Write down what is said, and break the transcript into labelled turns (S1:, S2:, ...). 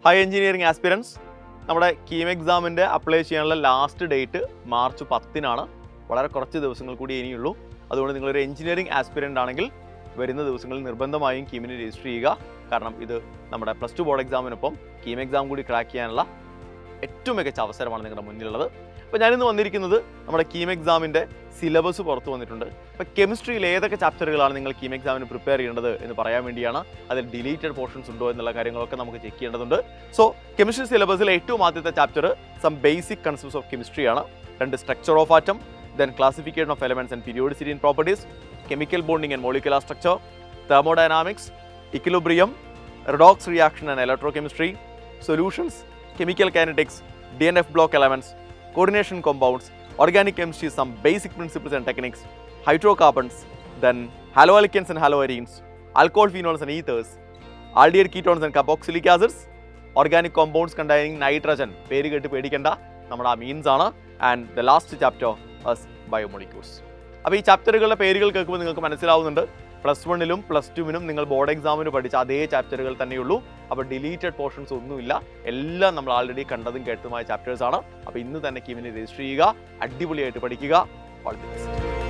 S1: High engineering aspirants, നമ്മുടെ കീം എക്സാമിൻ്റെ apply ചെയ്യാനുള്ള ലാസ്റ്റ് ഡേറ്റ് മാർച്ച് 10-നാണ്. വളരെ കുറച്ച് ദിവസങ്ങൾ കൂടി ഇനിയുള്ളൂ. അതുകൊണ്ട് നിങ്ങളൊരു എഞ്ചിനീയറിംഗ് ആസ്പിരൻ്റ് ആണെങ്കിൽ വരുന്ന ദിവസങ്ങളിൽ നിർബന്ധമായും കീമിന് രജിസ്റ്റർ ചെയ്യുക. കാരണം ഇത് നമ്മുടെ +2 ബോർഡ് എക്സാമിനൊപ്പം കീം എക്സാം കൂടി ക്രാക്ക് ചെയ്യാനുള്ള ഏറ്റവും മികച്ച അവസരമാണ് നിങ്ങളുടെ മുന്നിലുള്ളത്. അപ്പോൾ ഞാനിന്ന് വന്നിരിക്കുന്നത് നമ്മുടെ കീം എക്സാമിൻ്റെ സിലബസ് പുറത്ത് വന്നിട്ടുണ്ട്. അപ്പോൾ കെമിസ്ട്രിയിൽ ഏതൊക്കെ ചാപ്റ്ററുകളാണ് നിങ്ങൾ കീം എക്സാമിന് പ്രിപ്പയർ ചെയ്യേണ്ടത് എന്ന് പറയാൻ വേണ്ടിയാണ്. അതിൽ ഡിലീറ്റഡ് പോർഷൻസ് ഉണ്ടോ എന്നുള്ള കാര്യങ്ങളൊക്കെ നമുക്ക് ചെക്ക് ചെയ്യേണ്ടതുണ്ട്. സോ കെമിസ്ട്രി സിലബസിലെ ഏറ്റവും ആദ്യത്തെ chapter some basic concepts of chemistry ആണ്. 2 structure of atom, then classification of elements and periodicity and properties, chemical bonding and molecular structure, thermodynamics, equilibrium, redox reaction and electrochemistry, solutions, chemical kinetics, DNF block elements, coordination compounds, organic chemistry, some basic principles and techniques, hydrocarbons, then haloalkanes and haloarenes, alcohol phenols and ethers, aldehyde ketones and carboxylic acids, organic compounds containing nitrogen, പേര് കേട്ട് പേടിക്കേണ്ട, നമ്മുടെ amines ആണ്. And the last chapter biomolecules. അപ്പോൾ ഈ ചാപ്റ്ററുകളുടെ പേരുകൾ കേൾക്കുമ്പോൾ നിങ്ങൾക്ക് മനസ്സിലാവുന്നുണ്ട് +1-ലും +2-നും നിങ്ങൾ ബോർഡ് എക്സാമിന് പഠിച്ച അതേ ചാപ്റ്ററുകൾ തന്നെയുള്ളൂ. അപ്പോൾ ഡിലീറ്റഡ് പോർഷൻസ് ഒന്നുമില്ല. എല്ലാം നമ്മൾ ആൾറെഡി കണ്ടതും കേട്ടതുമായ ചാപ്റ്റേഴ്സ് ആണ്. അപ്പോൾ ഇന്ന് തന്നെ കീമിന് രജിസ്റ്റർ ചെയ്യുക, അടിപൊളിയായിട്ട് പഠിക്കുക. All the best.